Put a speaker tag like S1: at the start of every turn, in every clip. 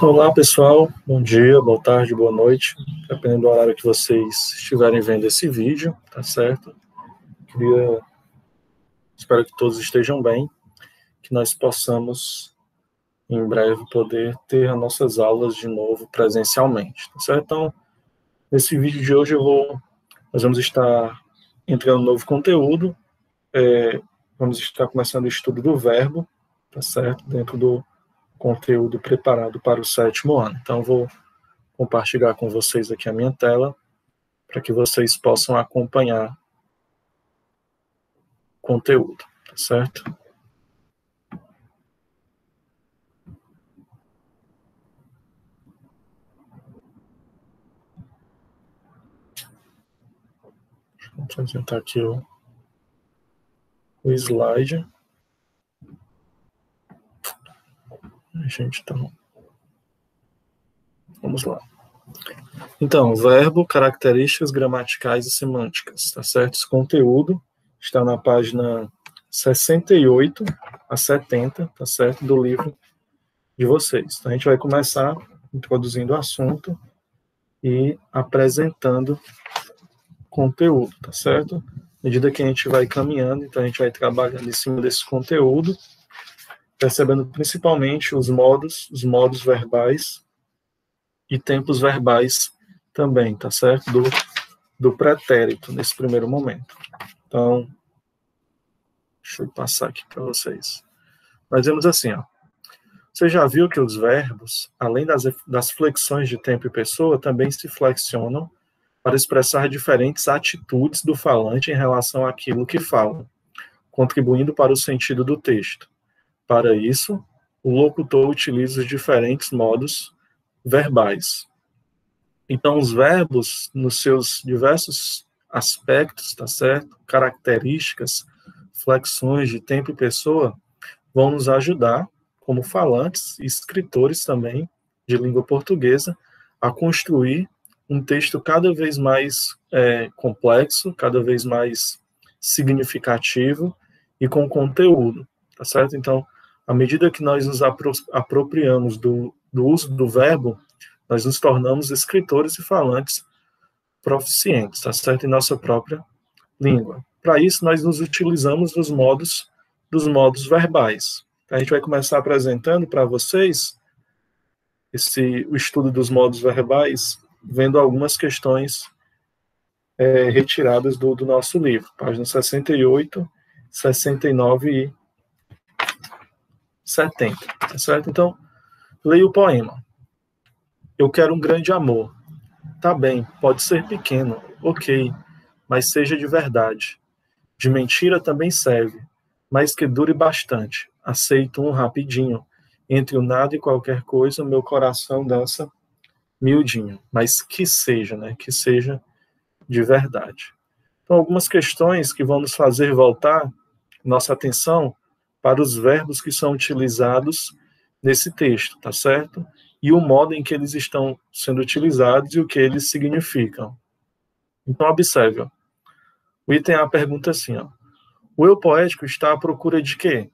S1: Olá, pessoal. Bom dia, boa tarde, boa noite, dependendo do horário que vocês estiverem vendo esse vídeo, tá certo? Espero que todos estejam bem, que nós possamos, em breve, poder ter as nossas aulas de novo presencialmente, tá certo? Então, nesse vídeo de hoje nós vamos estar entrando no novo conteúdo, vamos estar começando o estudo do verbo, tá certo? Dentro do conteúdo preparado para o 7º ano. Então, vou compartilhar com vocês aqui a minha tela, para que vocês possam acompanhar o conteúdo, tá certo? Vamos apresentar aqui o slide. Vamos lá. Então, verbo, características gramaticais e semânticas, tá certo? Esse conteúdo está na página 68 a 70, tá certo? Do livro de vocês. Então, a gente vai começar introduzindo o assunto e apresentando conteúdo, tá certo? À medida que a gente vai caminhando, então a gente vai trabalhando em cima desse conteúdo, percebendo principalmente os modos verbais e tempos verbais também, tá certo? Do pretérito, nesse primeiro momento. Então, deixa eu passar aqui para vocês. Nós vemos assim, ó. Você já viu que os verbos, além das flexões de tempo e pessoa, também se flexionam para expressar diferentes atitudes do falante em relação àquilo que fala, contribuindo para o sentido do texto. Para isso, o locutor utiliza os diferentes modos verbais. Então, os verbos, nos seus diversos aspectos, tá certo? Características, flexões de tempo e pessoa, vão nos ajudar, como falantes e escritores também, de língua portuguesa, a construir um texto cada vez mais complexo, cada vez mais significativo e com conteúdo, tá certo? Então, à medida que nós nos apropriamos do uso do verbo, nós nos tornamos escritores e falantes proficientes, tá certo? Em nossa própria língua. Para isso, nós nos utilizamos dos modos verbais. A gente vai começar apresentando para vocês o estudo dos modos verbais, vendo algumas questões retiradas do nosso livro, páginas 68, 69 e 70, tá certo? Então, leia o poema. Eu quero um grande amor. Tá bem, pode ser pequeno, ok, mas seja de verdade. De mentira também serve, mas que dure bastante. Aceito um rapidinho. Entre o nada e qualquer coisa, meu coração dança miudinho. Mas que seja, né? Que seja de verdade. Então, algumas questões que vão nos fazer voltar nossa atenção para os verbos que são utilizados nesse texto, tá certo? E o modo em que eles estão sendo utilizados e o que eles significam. Então, observe, ó. O item A pergunta assim, ó. O eu poético está à procura de quê?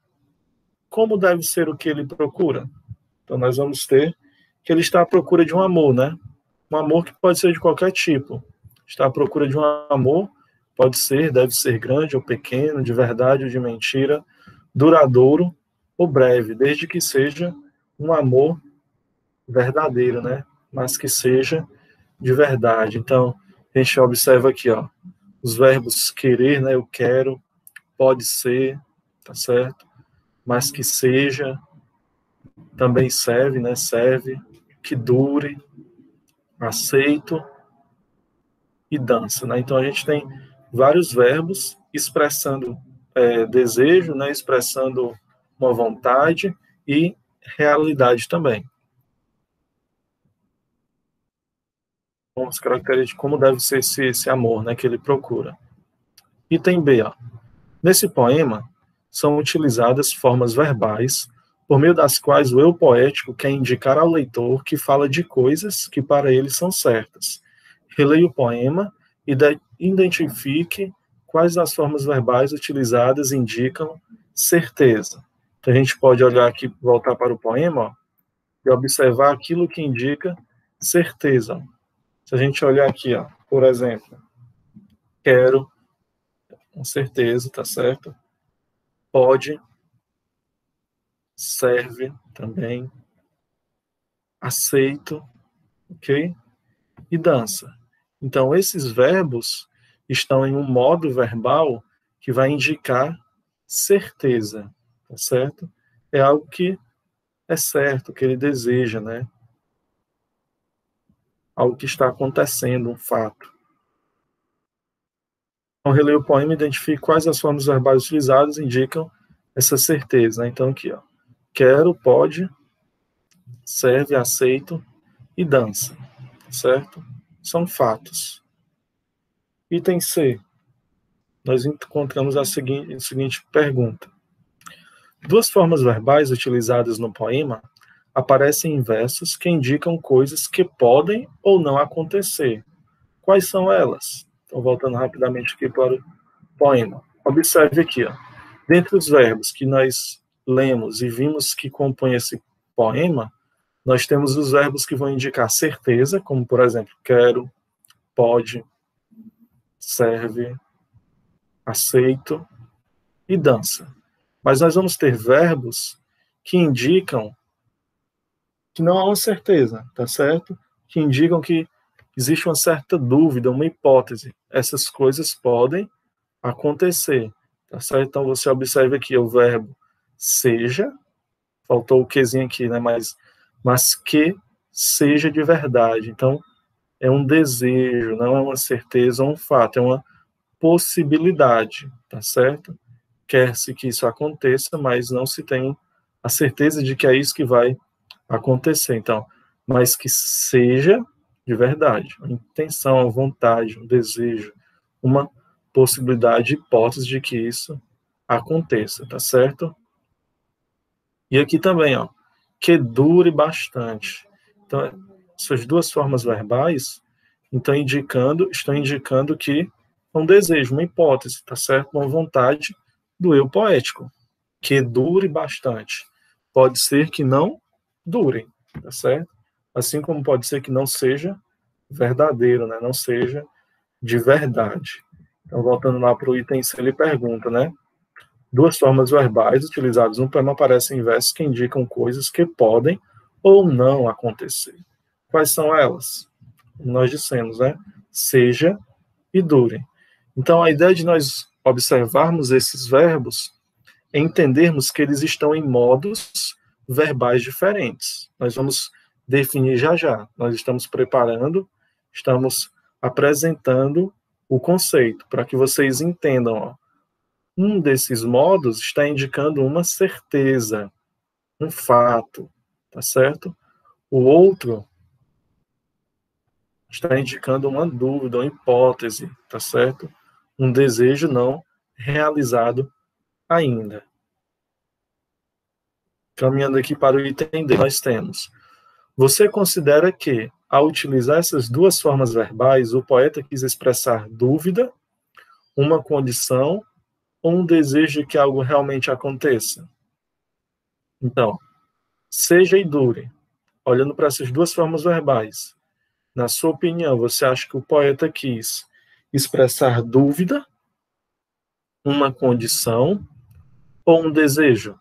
S1: Como deve ser o que ele procura? Então, nós vamos ter que ele está à procura de um amor, né? Um amor que pode ser de qualquer tipo. Está à procura de um amor, deve ser grande ou pequeno, de verdade ou de mentira, duradouro ou breve, desde que seja um amor verdadeiro, né? Mas que seja de verdade. Então, a gente observa aqui, ó, os verbos querer, né? Eu quero, pode ser, tá certo? Mas que seja, também serve, né? Serve, que dure, aceito e dança, né? Então, a gente tem vários verbos expressando desejo, né? Expressando uma vontade e realidade também. As características de como deve ser esse amor, né, que ele procura. Item B, ó. Nesse poema, são utilizadas formas verbais, por meio das quais o eu poético quer indicar ao leitor que fala de coisas que para ele são certas. Releia o poema e identifique quais das formas verbais utilizadas indicam certeza. Então, a gente pode olhar aqui, voltar para o poema, ó. e observar aquilo que indica certeza. Se a gente olhar aqui, ó, por exemplo, quero, com certeza, tá certo? Pode, serve também, aceito, ok? E dança. Então, esses verbos estão em um modo verbal que vai indicar certeza, tá certo? É algo que é certo, que ele deseja, né? Algo que está acontecendo, um fato. Ao reler o poema, identifique quais as formas verbais utilizadas indicam essa certeza, né? Então, aqui, ó. Quero, pode, serve, aceito e dança, certo? São fatos. Item C. Nós encontramos a seguinte pergunta. Duas formas verbais utilizadas no poema aparecem em versos que indicam coisas que podem ou não acontecer. Quais são elas? Então, voltando rapidamente aqui para o poema. Observe aqui, ó. Dentre os verbos que nós lemos e vimos que compõem esse poema, nós temos os verbos que vão indicar certeza, como, por exemplo, quero, pode, serve, aceito e dança. Mas nós vamos ter verbos que indicam que não há uma certeza, tá certo? Que indicam que existe uma certa dúvida, uma hipótese. Essas coisas podem acontecer, tá certo? Então você observa aqui o verbo seja, faltou o quezinho aqui, né? Mas que seja de verdade. Então é um desejo, não é uma certeza ou um fato, é uma possibilidade, tá certo? Quer-se que isso aconteça, mas não se tem a certeza de que é isso que vai acontecer. Então, mas que seja de verdade, uma intenção, uma vontade, um desejo, uma possibilidade, hipótese de que isso aconteça, tá certo? E aqui também, ó, que dure bastante. Então, essas duas formas verbais estão indicando que é um desejo, uma hipótese, tá certo? Uma vontade do eu poético, que dure bastante. Pode ser que não dure, tá certo? Assim como pode ser que não seja verdadeiro, né? Não seja de verdade. Então, voltando lá para o item C, ele pergunta, né? Duas formas verbais utilizadas no poema aparecem em versos que indicam coisas que podem ou não acontecer. Quais são elas? Nós dissemos, né? Seja e dure. Então, a ideia de nós observarmos esses verbos é entendermos que eles estão em modos verbais diferentes. Nós vamos definir já já. Nós estamos preparando, estamos apresentando o conceito para que vocês entendam. Ó. Um desses modos está indicando uma certeza, um fato, tá certo? O outro está indicando uma dúvida, uma hipótese, tá certo? Um desejo não realizado ainda. Caminhando aqui para o item D, nós temos. Você considera que, ao utilizar essas duas formas verbais, o poeta quis expressar dúvida, uma condição ou um desejo de que algo realmente aconteça? Então, seja e dure. Olhando para essas duas formas verbais, na sua opinião, você acha que o poeta quis expressar dúvida, uma condição ou um desejo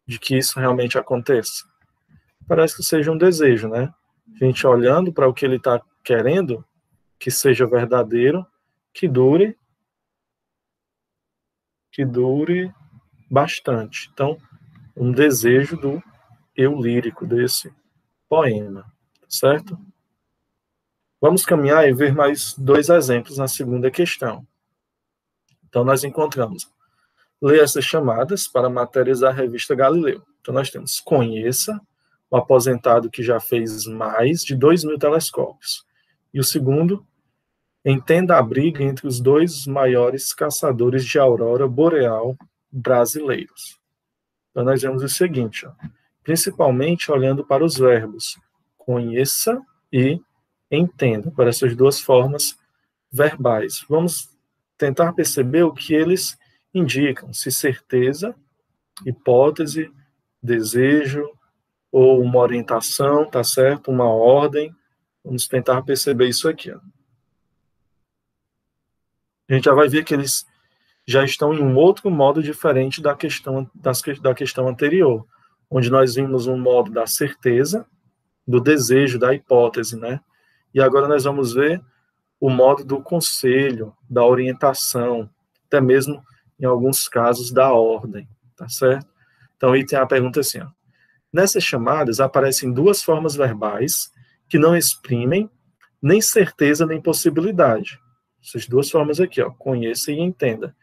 S1: de que isso realmente aconteça? Parece que seja um desejo, né? A gente olhando para o que ele está querendo, que seja verdadeiro, que dure bastante. Então, um desejo do eu lírico desse poema, certo? Vamos caminhar e ver mais dois exemplos na segunda questão. Então, nós encontramos ler essas chamadas para matérias da revista Galileu. Então, nós temos conheça o aposentado que já fez mais de 2.000 telescópios. E o segundo, entenda a briga entre os dois maiores caçadores de aurora boreal brasileiros. Então, nós vemos o seguinte, ó, principalmente olhando para os verbos conheça e entenda, para essas duas formas verbais. Vamos tentar perceber o que eles indicam, se certeza, hipótese, desejo, ou uma orientação, tá certo? Uma ordem. Vamos tentar perceber isso aqui. Ó. A gente já vai ver que eles já estão em um outro modo diferente da questão anterior, onde nós vimos um modo da certeza, do desejo, da hipótese, né? E agora nós vamos ver o modo do conselho, da orientação, até mesmo, em alguns casos, da ordem, tá certo? Então, aí tem a pergunta assim, ó. Nessas chamadas aparecem duas formas verbais que não exprimem nem certeza nem possibilidade. Essas duas formas aqui, ó, conheça e entenda.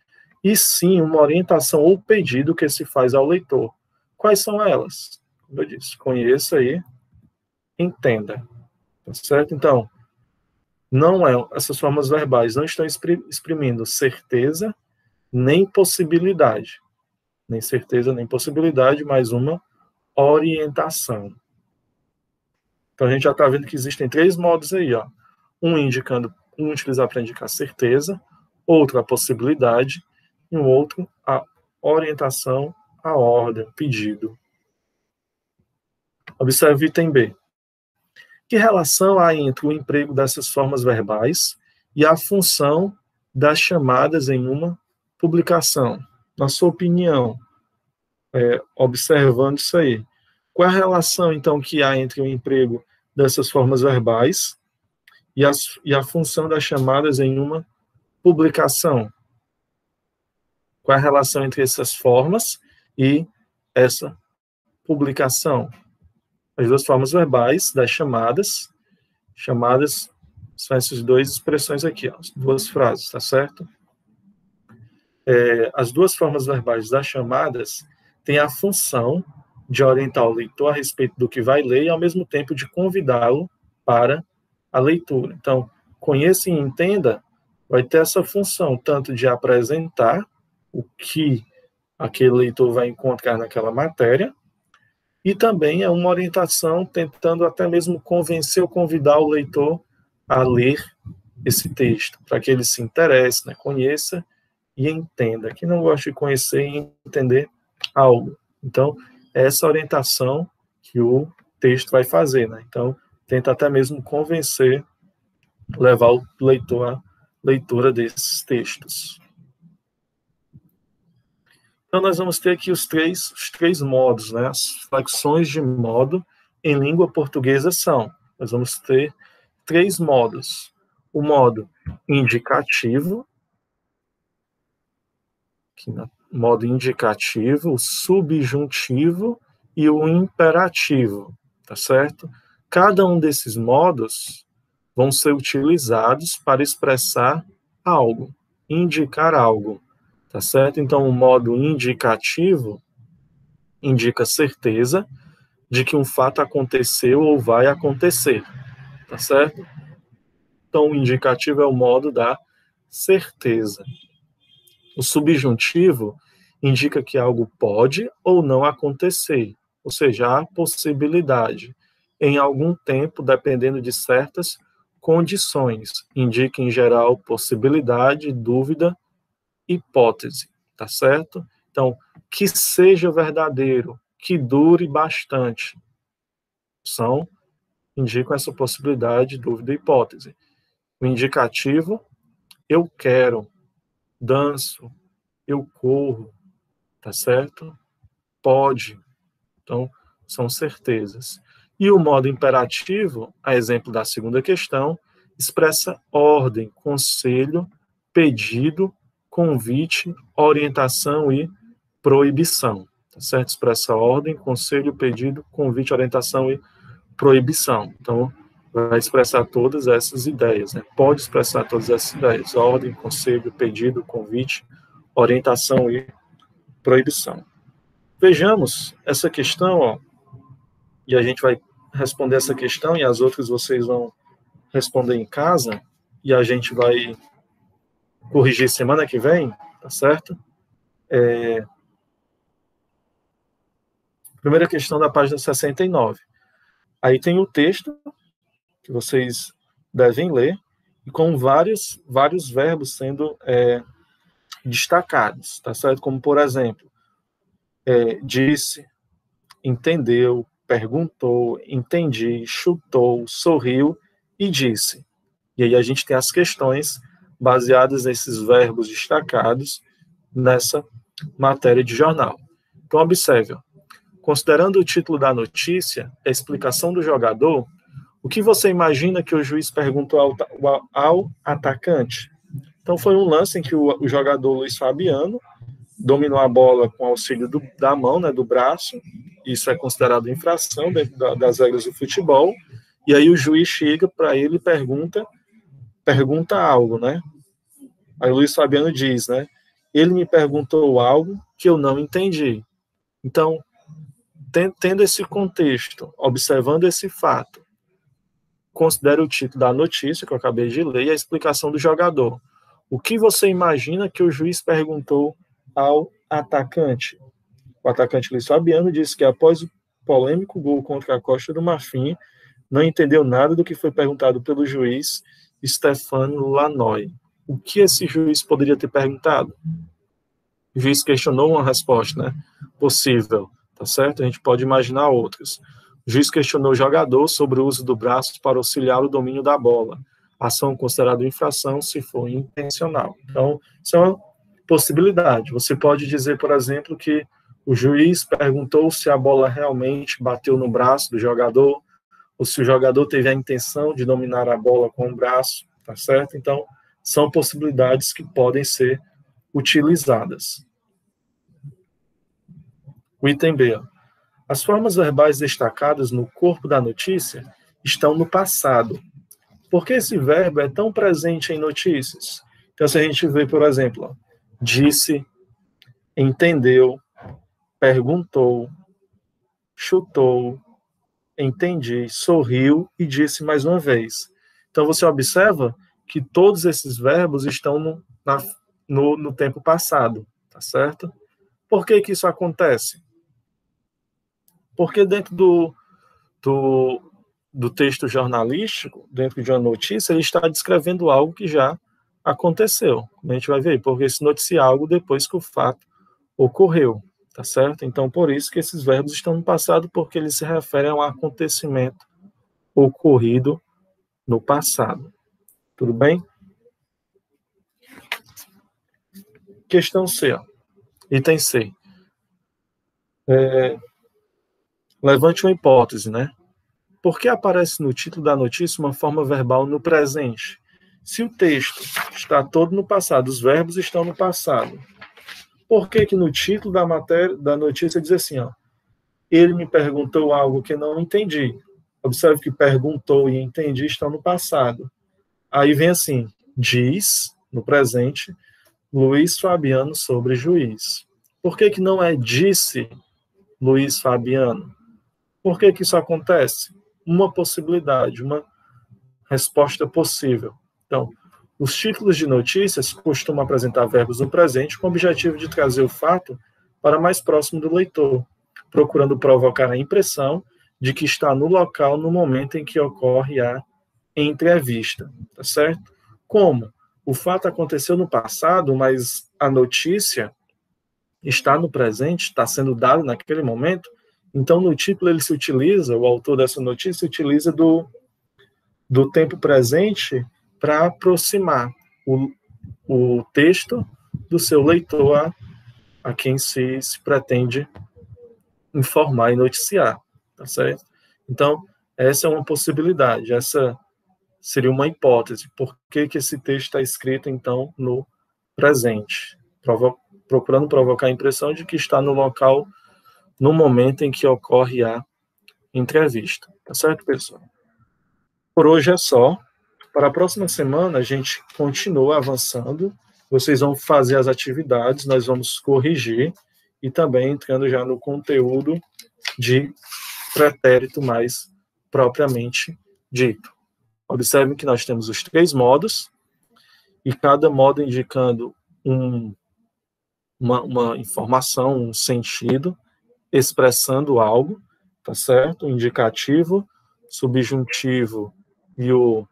S1: E sim uma orientação ou pedido que se faz ao leitor. Quais são elas? Como eu disse, conheça e entenda. Tá certo? Então, não essas formas verbais não estão exprimindo certeza nem possibilidade. Nem certeza nem possibilidade, mas uma orientação. Então a gente já está vendo que existem três modos aí, ó. Um utilizado para indicar certeza, outro a possibilidade, e um outro a orientação, a ordem, o pedido. Observe o item B. Que relação há entre o emprego dessas formas verbais e a função das chamadas em uma publicação? Na sua opinião, observando isso aí, qual é a relação, então, que há entre o emprego dessas formas verbais e a função das chamadas em uma publicação? Qual é a relação entre essas formas e essa publicação? As duas formas verbais das chamadas são essas duas expressões aqui, ó, duas frases, tá certo? As duas formas verbais das chamadas têm a função de orientar o leitor a respeito do que vai ler e, ao mesmo tempo, de convidá-lo para a leitura. Então, conheça e entenda vai ter essa função, tanto de apresentar o que aquele leitor vai encontrar naquela matéria, e também é uma orientação tentando até mesmo convencer ou convidar o leitor a ler esse texto, para que ele se interesse, né, conheça e entenda. Quem não gosta de conhecer e entender algo. Então, é essa orientação que o texto vai fazer, né? Então, tenta até mesmo convencer, levar o leitor à leitura desses textos. Então, nós vamos ter aqui os três modos, né? As flexões de modo em língua portuguesa são. Nós vamos ter três modos. O modo indicativo, modo indicativo, o subjuntivo e o imperativo, tá certo? Cada um desses modos vão ser utilizados para expressar algo, indicar algo, tá certo? Então, o modo indicativo indica certeza de que um fato aconteceu ou vai acontecer, tá certo? Então, o indicativo é o modo da certeza. O subjuntivo indica que algo pode ou não acontecer, ou seja, há possibilidade, em algum tempo, dependendo de certas condições. Indica, em geral, possibilidade, dúvida, hipótese, tá certo? Então, que seja verdadeiro, que dure bastante. Indicam essa possibilidade, dúvida e hipótese. O indicativo, eu quero, danço, eu corro, tá certo? Pode. Então, são certezas. E o modo imperativo, a exemplo da segunda questão, expressa ordem, conselho, pedido, convite, orientação e proibição. Tá certo? Expressa ordem, conselho, pedido, convite, orientação e proibição. Então, vai expressar todas essas ideias, né? Pode expressar todas essas ideias: ordem, conselho, pedido, convite, orientação e proibição. Vejamos essa questão, ó, e a gente vai responder essa questão e as outras vocês vão responder em casa e a gente vai corrigir semana que vem, tá certo? Primeira questão da página 69. Aí tem o texto que vocês devem ler e com vários verbos sendo destacados, tá certo? Como, por exemplo, disse, entendeu, perguntou, entendi, chutou, sorriu e disse. E aí a gente tem as questões baseadas nesses verbos destacados nessa matéria de jornal. Então, observe, considerando o título da notícia, a explicação do jogador, o que você imagina que o juiz perguntou ao atacante? Então, foi um lance em que o jogador Luiz Fabiano dominou a bola com auxílio da mão, né, do braço, isso é considerado infração dentro das regras do futebol, e aí o juiz chega para ele e pergunta algo, né? Aí o Luiz Fabiano diz, né? Ele me perguntou algo que eu não entendi. Então, tendo esse contexto, observando esse fato, considere o título da notícia que eu acabei de ler e a explicação do jogador. O que você imagina que o juiz perguntou ao atacante? O atacante Luiz Fabiano disse que após o polêmico gol contra a Costa do Marfim, não entendeu nada do que foi perguntado pelo juiz Stefano Lanoy. O que esse juiz poderia ter perguntado? O juiz questionou uma resposta, né? Possível, tá certo? A gente pode imaginar outras. O juiz questionou o jogador sobre o uso do braço para auxiliar o domínio da bola. Ação considerada infração se for intencional. Então, isso é uma possibilidade. Você pode dizer, por exemplo, que o juiz perguntou se a bola realmente bateu no braço do jogador, ou se o jogador teve a intenção de dominar a bola com o braço, tá certo? Então, são possibilidades que podem ser utilizadas. O item B. As formas verbais destacadas no corpo da notícia estão no passado. Por que esse verbo é tão presente em notícias? Então, se a gente vê, por exemplo, disse, entendeu, perguntou, chutou, entendi, sorriu e disse mais uma vez. Então, você observa que todos esses verbos estão no tempo passado, tá certo? Por que isso acontece? Porque dentro do texto jornalístico, dentro de uma notícia, ele está descrevendo algo que já aconteceu. A gente vai ver, porque se noticia algo depois que o fato ocorreu, tá certo? Então, por isso que esses verbos estão no passado, porque eles se referem a um acontecimento ocorrido no passado. Tudo bem? Questão C, ó. Item C. Levante uma hipótese, né? Por que aparece no título da notícia uma forma verbal no presente? Se o texto está todo no passado, os verbos estão no passado, por que no título da notícia diz assim, ó, ele me perguntou algo que não entendi? Observe que perguntou e entendi estão no passado. Aí vem assim, diz, no presente, Luiz Fabiano sobre juiz. Por que não é disse Luiz Fabiano? Por que isso acontece? Uma possibilidade, uma resposta possível. Então, os títulos de notícias costumam apresentar verbos no presente com o objetivo de trazer o fato para mais próximo do leitor, procurando provocar a impressão de que está no local no momento em que ocorre a entrevista, tá certo? Como o fato aconteceu no passado, mas a notícia está no presente, está sendo dada naquele momento, então no título ele se utiliza, o autor dessa notícia utiliza do tempo presente para aproximar o texto do seu leitor a quem se pretende informar e noticiar, tá certo? Então, essa é uma possibilidade, essa seria uma hipótese. Por que esse texto está escrito, então, no presente? Procurando provocar a impressão de que está no local, no momento em que ocorre a entrevista. Tá certo, pessoal? Por hoje é só. Para a próxima semana, a gente continua avançando. Vocês vão fazer as atividades, nós vamos corrigir e também entrando já no conteúdo de pretérito mais propriamente dito. Observem que nós temos os 3 modos e cada modo indicando uma informação, um sentido, expressando algo, tá certo? O indicativo, subjuntivo e o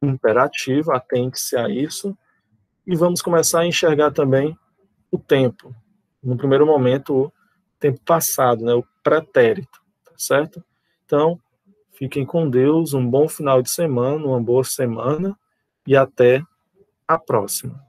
S1: imperativo, atente-se a isso, e vamos começar a enxergar também o tempo. No primeiro momento, o tempo passado, né, o pretérito, tá certo? Então, fiquem com Deus, um bom final de semana, uma boa semana e até a próxima.